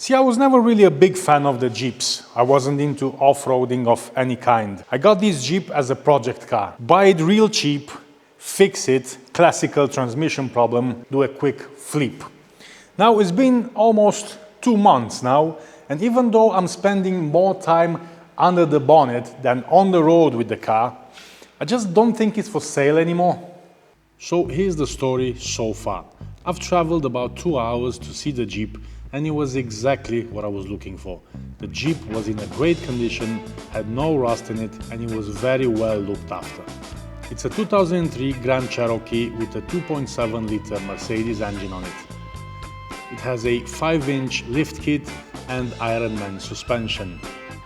See, I was never really a big fan of the Jeeps. I wasn't into off-roading of any kind. I got this Jeep as a project car. Buy it real cheap, fix it, classical transmission problem, do a quick flip. Now it's been almost 2 months now, and even though I'm spending more time under the bonnet than on the road with the car, I just don't think it's for sale anymore. So here's the story so far. I've traveled about 2 hours to see the Jeep, and it was exactly what I was looking for. The Jeep was in a great condition, had no rust in it, and it was very well looked after. It's a 2003 Grand Cherokee with a 2.7-liter Mercedes engine on it. It has a 5-inch lift kit and Ironman suspension,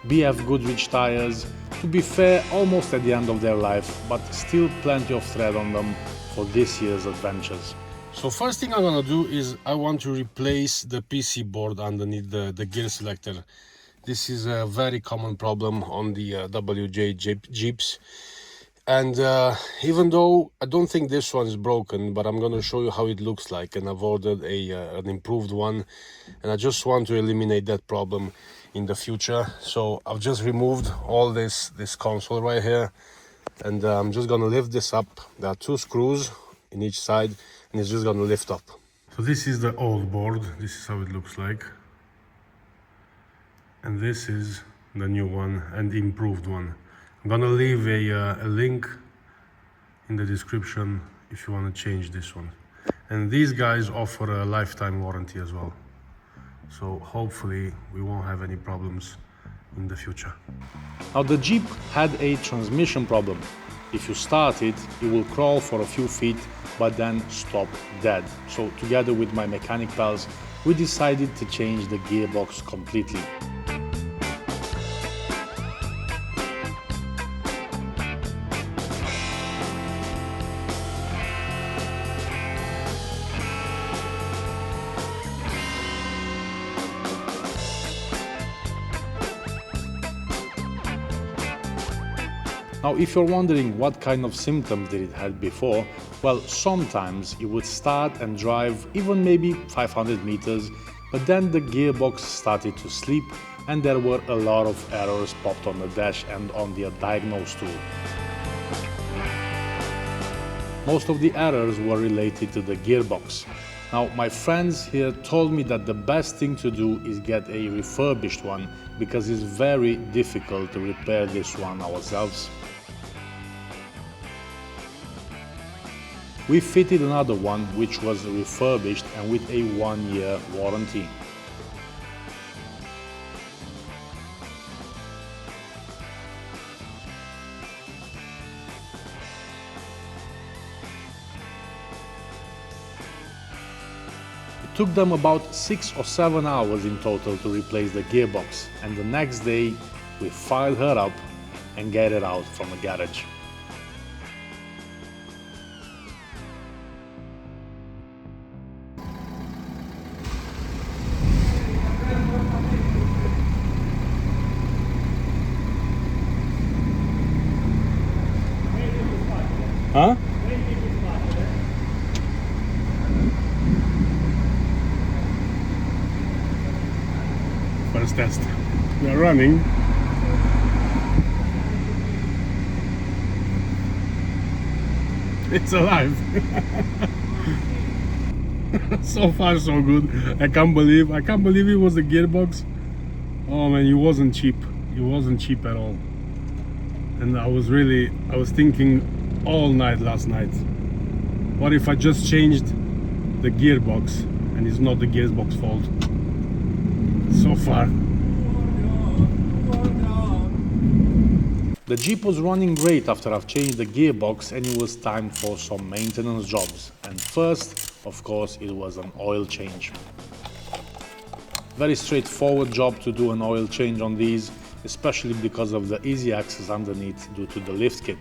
BF Goodrich tires, to be fair almost at the end of their life, but still plenty of tread on them for this year's adventures. So first thing I'm gonna do is I want to replace the PC board underneath the gear selector. This is a very common problem on the WJ Jeeps. And even though I don't think this one is broken, but I'm gonna show you how it looks like, and I've ordered an improved one, and I just want to eliminate that problem in the future. So I've just removed all this console right here, and I'm just gonna lift this up. There are 2 screws in each side, and it's just gonna lift up. So this is the old board. This is how it looks like, and this is the new one and the improved one. I'm gonna leave a link in the description if you want to change this one. And these guys offer a lifetime warranty as well, so hopefully we won't have any problems in the future. Now the Jeep had a transmission problem. If you start it, it will crawl for a few feet but then stop dead. So together with my mechanic pals, we decided to change the gearbox completely. Now, if you're wondering what kind of symptoms did it had before, well, sometimes it would start and drive even maybe 500 meters, but then the gearbox started to sleep and there were a lot of errors popped on the dash and on the diagnose tool. Most of the errors were related to the gearbox. Now, my friends here told me that the best thing to do is get a refurbished one because it's very difficult to repair this one ourselves. We fitted another one which was refurbished and with a 1-year warranty. It took them about 6 or 7 hours in total to replace the gearbox, and the next day we fired her up and get it out from the garage. Huh? First test. We are running. It's alive. So far so good. I can't believe it was the gearbox. Oh man, it wasn't cheap. It wasn't cheap at all. And I was thinking all night last night, what if I just changed the gearbox and it's not the gearbox fault? So far. The Jeep was running great after I've changed the gearbox, and it was time for some maintenance jobs. And first, of course, it was an oil change. Very straightforward job to do an oil change on these, especially because of the easy access underneath due to the lift kit.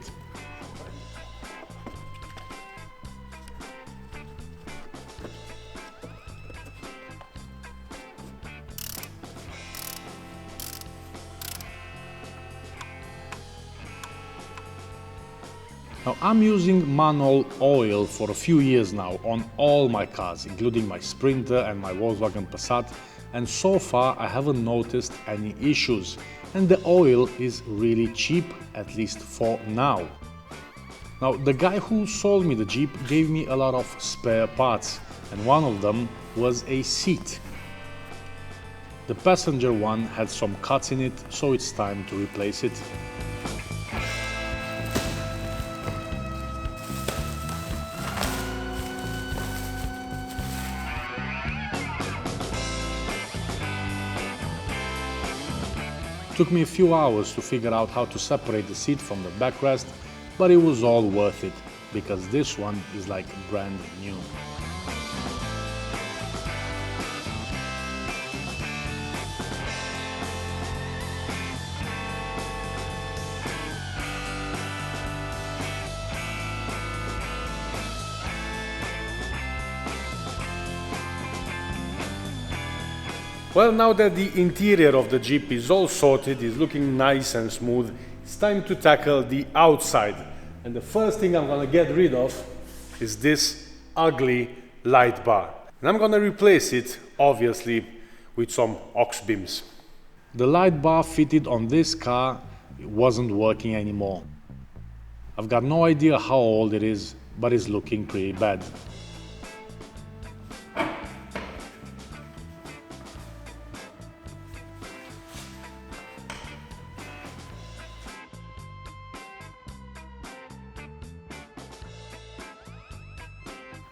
Now I'm using manual oil for a few years now on all my cars, including my Sprinter and my Volkswagen Passat, and so far I haven't noticed any issues, and the oil is really cheap, at least for now. Now the guy who sold me the Jeep gave me a lot of spare parts, and one of them was a seat. The passenger one had some cuts in it, so it's time to replace it. Took me a few hours to figure out how to separate the seat from the backrest, but it was all worth it, because this one is like brand new. Well, now that the interior of the Jeep is all sorted, is looking nice and smooth, it's time to tackle the outside. And the first thing I'm gonna get rid of is this ugly light bar. And I'm gonna replace it, obviously, with some aux beams. The light bar fitted on this car wasn't working anymore. I've got no idea how old it is, but it's looking pretty bad.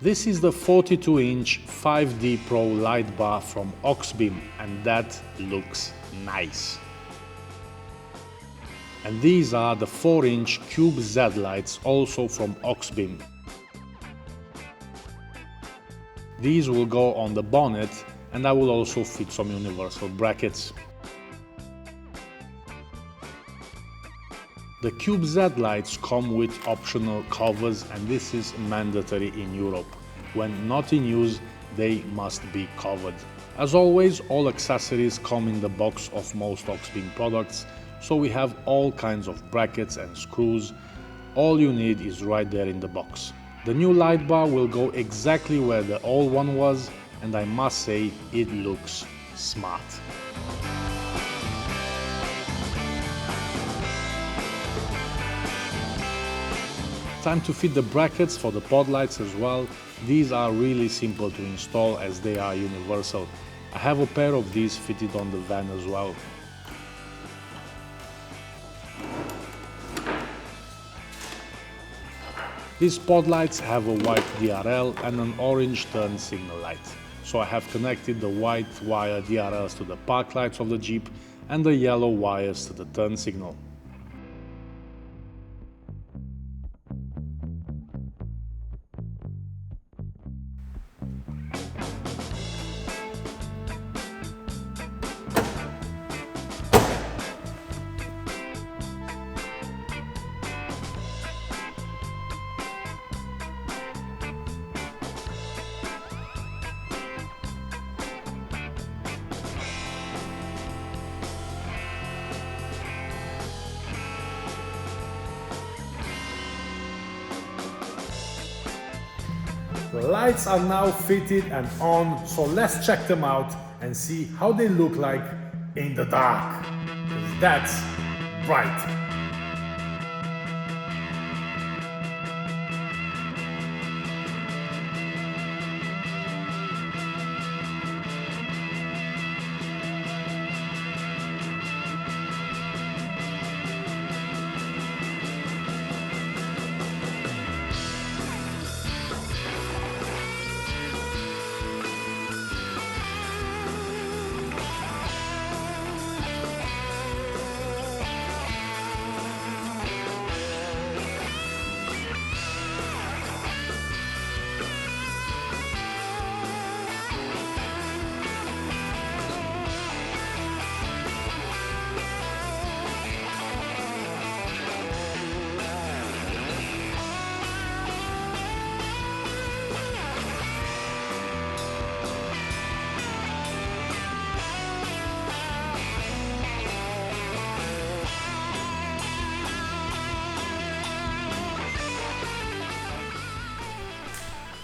This is the 42-inch 5D Pro light bar from Oxbeam, and that looks nice. And these are the 4-inch Cube Z lights, also from Oxbeam. These will go on the bonnet, and I will also fit some universal brackets. The Cube Z lights come with optional covers, and this is mandatory in Europe. When not in use, they must be covered. As always, all accessories come in the box of most Oxbeam products, so we have all kinds of brackets and screws. All you need is right there in the box. The new light bar will go exactly where the old one was, and I must say it looks smart. Time to fit the brackets for the pod lights as well. These are really simple to install as they are universal. I have a pair of these fitted on the van as well. These pod lights have a white DRL and an orange turn signal light. So I have connected the white wire DRLs to the park lights of the Jeep and the yellow wires to the turn signal. The lights are now fitted and on, so let's check them out and see how they look like in the dark. 'Cause that's bright.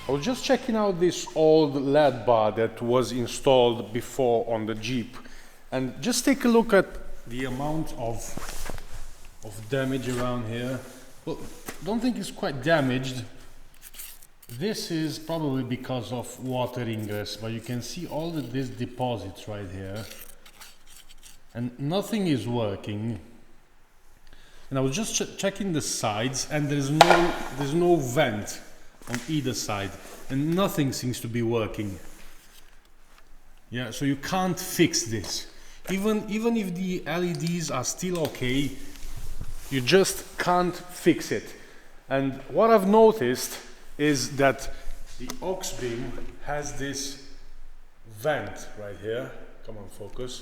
I was just checking out this old LED bar that was installed before on the Jeep, and just take a look at the amount of damage around here. Well, don't think it's quite damaged. This is probably because of water ingress, but you can see all these deposits right here, and nothing is working. And I was just checking the sides, and there's no vent on either side, and nothing seems to be working. Yeah, so you can't fix this. Even if the LEDs are still okay, you just can't fix it. And what I've noticed is that the aux beam has this vent right here. Come on, focus.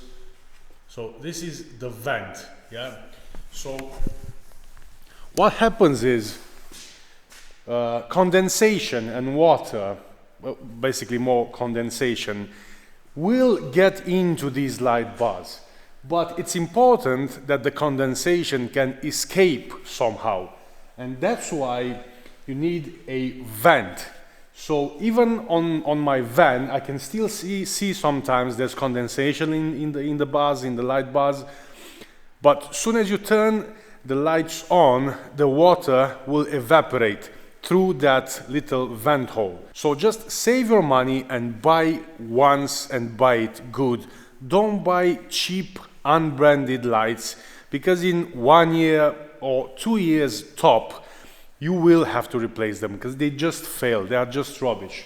So this is the vent, yeah? So what happens is condensation and water, well, basically more condensation, will get into these light bars. But it's important that the condensation can escape somehow. And that's why you need a vent. So even on my van, I can still see sometimes there's condensation in the bars, in the light bars. But as soon as you turn the lights on, the water will evaporate through that little vent hole. So just save your money and buy once and buy it good. Don't buy cheap, unbranded lights, because in 1 year or 2 years top, you will have to replace them because they just fail. They are just rubbish.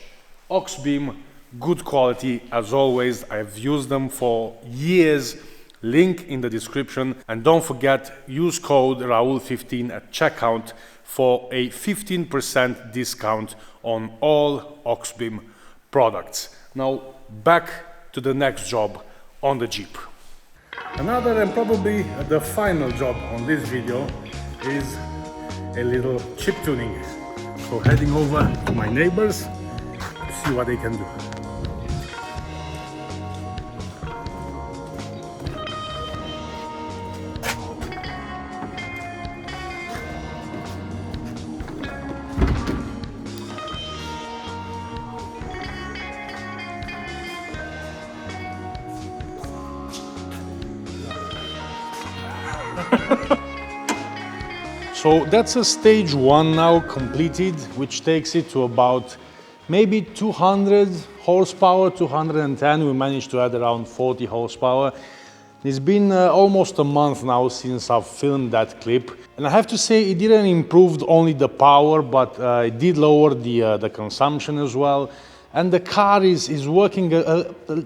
Aux beam, good quality as always. I've used them for years. Link in the description, and don't forget, use code Raul15 at checkout for a 15% discount on all aux beam products. Now back to the next job on the Jeep. Another and probably the final job on this video is a little chip tuning. So heading over to my neighbors to see what they can do. So that's a stage 1 now completed, which takes it to about maybe 200 horsepower, 210. We managed to add around 40 horsepower. It's been almost a month now since I've filmed that clip. And I have to say it didn't improve only the power, but it did lower the consumption as well. And the car is working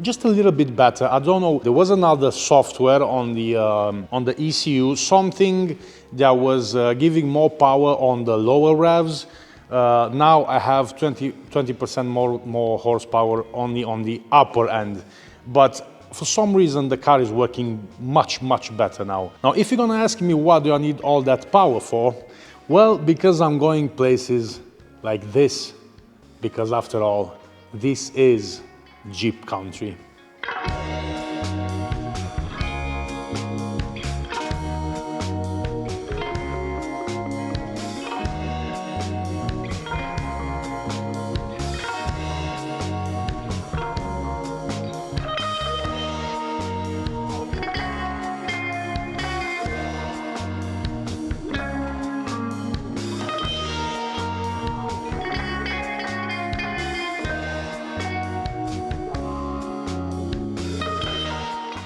just a little bit better. I don't know, there was another software on the ECU, something that was giving more power on the lower revs. Now I have 20% more horsepower only on the upper end. But for some reason the car is working much better now. Now if you're gonna ask me what do I need all that power for? Well, because I'm going places like this. Because after all, this is Jeep country.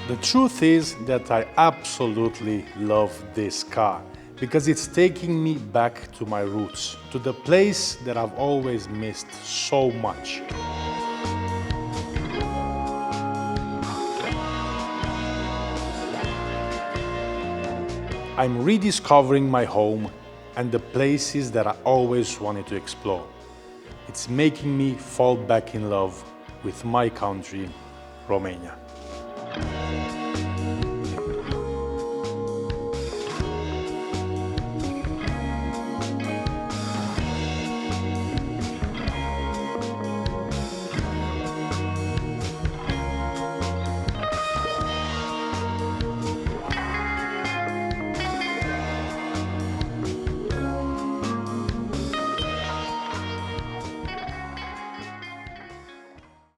The truth is that I absolutely love this car because it's taking me back to my roots, to the place that I've always missed so much. I'm rediscovering my home and the places that I always wanted to explore. It's making me fall back in love with my country, Romania.